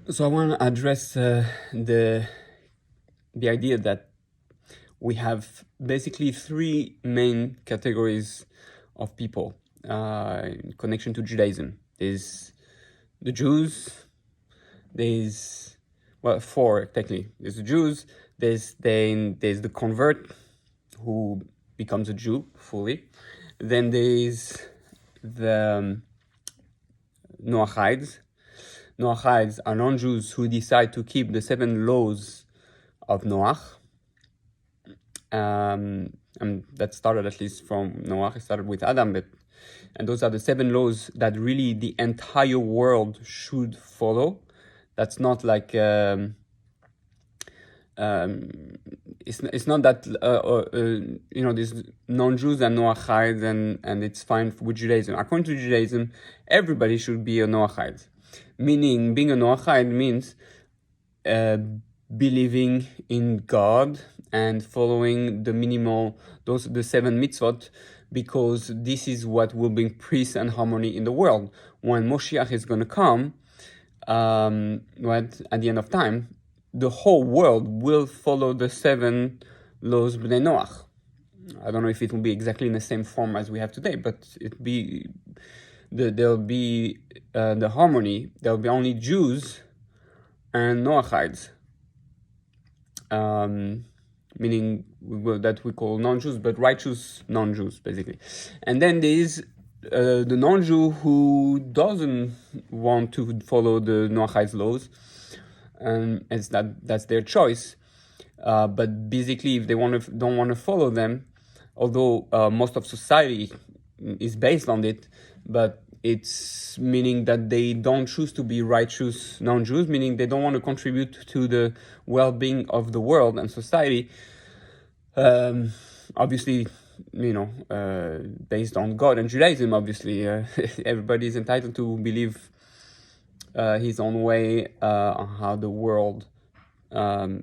So I want to address the idea that we have basically three main categories of people in connection to Judaism. There's the Jews, there's, well, four technically. There's the Jews, there's the convert who becomes a Jew fully. Then there's the Noachides. Noachides are non-Jews who decide to keep the 7 laws of Noach. And that started at least from Noach. It started with Adam, and those are the 7 laws that really the entire world should follow. That's not like it's not that there's non-Jews and Noachides and it's fine with Judaism. According to Judaism, everybody should be a Noachide. Meaning, being a Noachide means believing in God and following the 7 mitzvot, because this is what will bring peace and harmony in the world. When Moshiach is going to come, right, at the end of time, the whole world will follow the 7 laws Bnei Noach. I don't know if it will be exactly in the same form as we have today, but there'll be the harmony. There'll be only Jews and Noachides, meaning that we call non-Jews, but righteous non-Jews, basically. And then there is the non-Jew who doesn't want to follow the Noachides laws, and that's their choice. But basically, if they don't want to follow them, although most of society is based on it, but it's meaning that they don't choose to be righteous non-Jews, meaning they don't want to contribute to the well-being of the world and society. Obviously, based on God and Judaism, obviously, everybody is entitled to believe his own way on how the world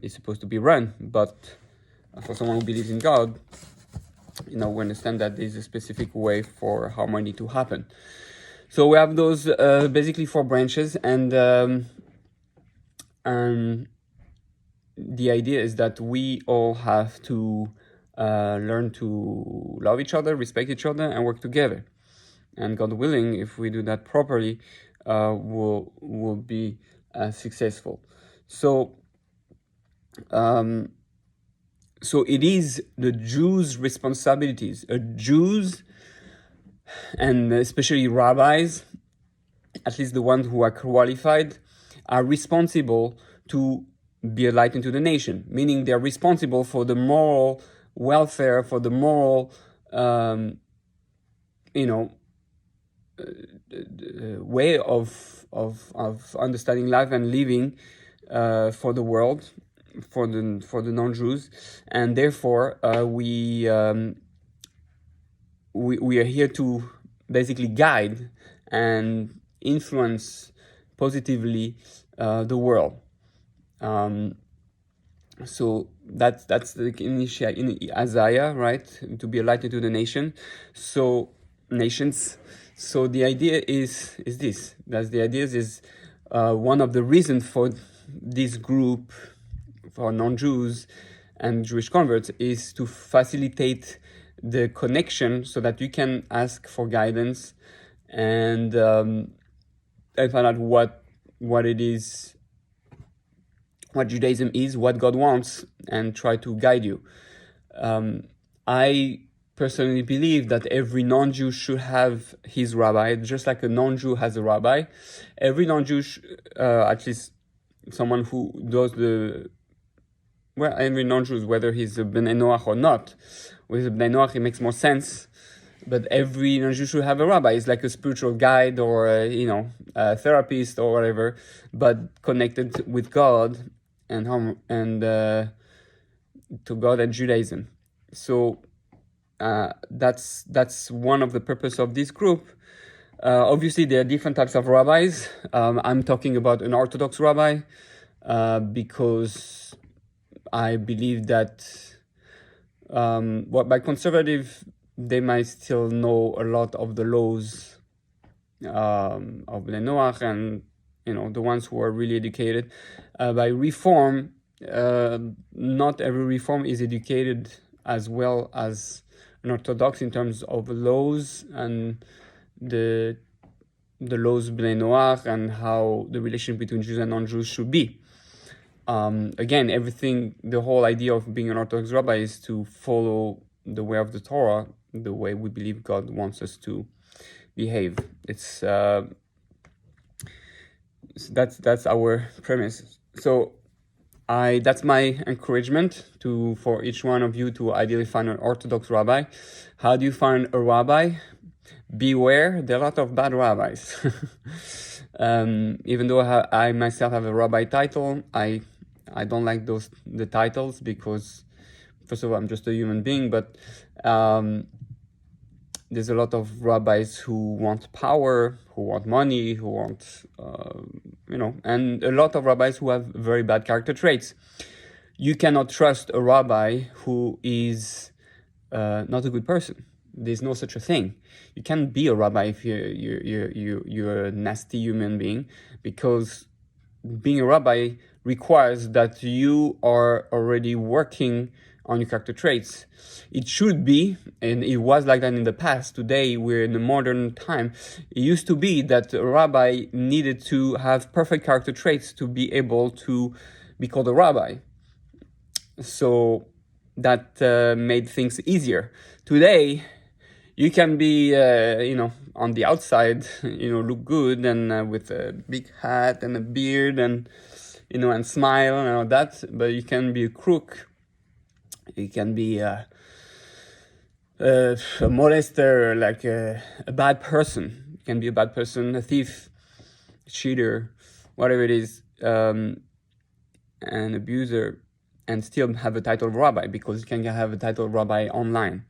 is supposed to be run. But for someone who believes in God, we understand that there's a specific way for harmony to happen. So we have those basically 4 branches, and the idea is that we all have to learn to love each other, respect each other, and work together. And God willing, if we do that properly, we'll be successful. So it is the Jews' responsibilities. Jews, and especially rabbis, at least the ones who are qualified, are responsible to be a light into the nation. Meaning they're responsible for the moral welfare, for the moral, way of understanding life and living for the world, for the non-Jews, and therefore we are here to basically guide and influence positively the world. So that's the initial in Isaiah, right? To be a light into the nations. So the idea is this. That's the idea is one of the reasons for this group, for non-Jews and Jewish converts, is to facilitate the connection so that you can ask for guidance and find out what it is, what Judaism is, what God wants, and try to guide you. I personally believe that every non-Jew should have his rabbi, just like a non-Jew has a rabbi. Every non-Jew, at least someone who does every non-Jew, whether he's a Bnei Noach or not. With a Bnei Noach, it makes more sense. But every non-Jew should have a rabbi. It's like a spiritual guide or a therapist or whatever, but connected with God and to God and Judaism. So that's one of the purpose of this group. Obviously, there are different types of rabbis. I'm talking about an Orthodox rabbi because I believe that by conservative, they might still know a lot of the laws of Bnei Noach and the ones who are really educated. By reform, not every reform is educated as well as an Orthodox in terms of laws and the laws Bnei Noach and how the relation between Jews and non-Jews should be. Again, the whole idea of being an Orthodox rabbi is to follow the way of the Torah, the way we believe God wants us to behave. It's that's our premise. So that's my encouragement for each one of you to ideally find an Orthodox rabbi. How do you find a rabbi? Beware, there are a lot of bad rabbis. Even though I myself have a rabbi title, I don't like the titles because, first of all, I'm just a human being, but there's a lot of rabbis who want power, who want money, who want, and a lot of rabbis who have very bad character traits. You cannot trust a rabbi who is not a good person. There's no such a thing. You can't be a rabbi if you're a nasty human being, because being a rabbi requires that you are already working on your character traits. It should be, and it was like that in the past. Today, we're in a modern time. It used to be that a rabbi needed to have perfect character traits to be able to be called a rabbi. So that made things easier. Today, you can be, on the outside, look good and with a big hat and a beard and, and smile and all that, but you can be a crook. You can be a molester, like a bad person. You can be a bad person, a thief, a cheater, whatever it is, an abuser, and still have a title of rabbi, because you can have a title of rabbi online.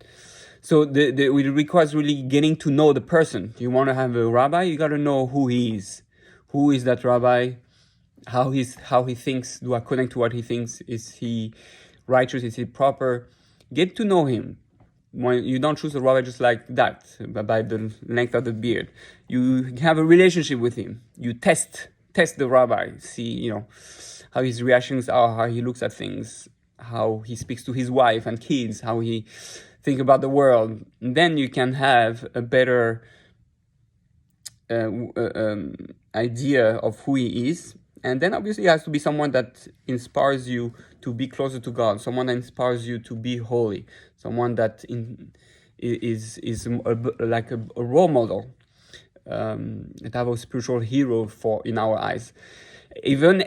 So it requires really getting to know the person. You want to have a rabbi, you got to know who he is. Who is that rabbi? How he thinks? Do I connect to what he thinks? Is he righteous? Is he proper? Get to know him. When you don't choose a rabbi just like that, by the length of the beard. You have a relationship with him. You test the rabbi. See, how his reactions are, how he looks at things, how he speaks to his wife and kids, how he think about the world. And then you can have a better idea of who he is. And then obviously it has to be someone that inspires you to be closer to God, someone that inspires you to be holy, someone that is like a role model, a type of spiritual hero in our eyes. Even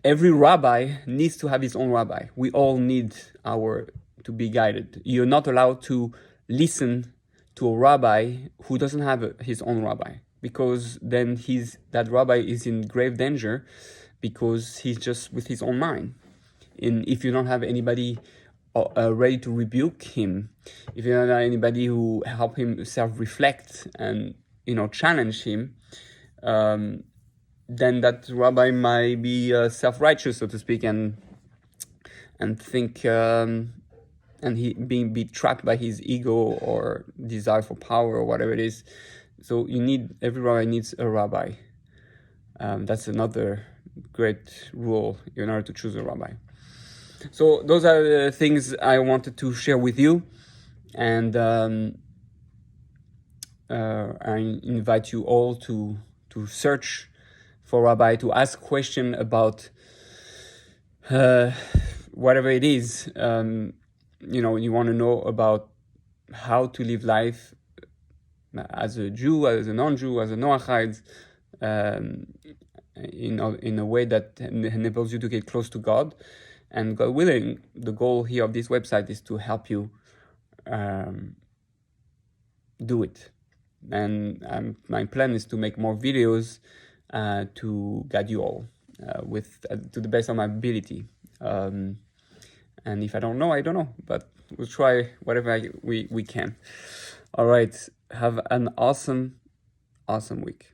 every rabbi needs to have his own rabbi. We all need to be guided. You're not allowed to listen to a rabbi who doesn't have his own rabbi, because then that rabbi is in grave danger, because he's just with his own mind. And if you don't have anybody ready to rebuke him, if you don't have anybody who help him self-reflect and challenge him, then that rabbi might be self-righteous, so to speak, and think and he be trapped by his ego or desire for power or whatever it is. So every rabbi needs a rabbi. That's another great rule in order to choose a rabbi. So those are the things I wanted to share with you, and I invite you all to search for rabbi, to ask questions about whatever it is. You want to know about how to live life as a Jew, as a non-Jew, as a Noachide, in a way that enables you to get close to God. And God willing, the goal here of this website is to help you do it. And my plan is to make more videos to guide you all to the best of my ability. And if I don't know, I don't know. But we'll try whatever we can. All right. Have an awesome week.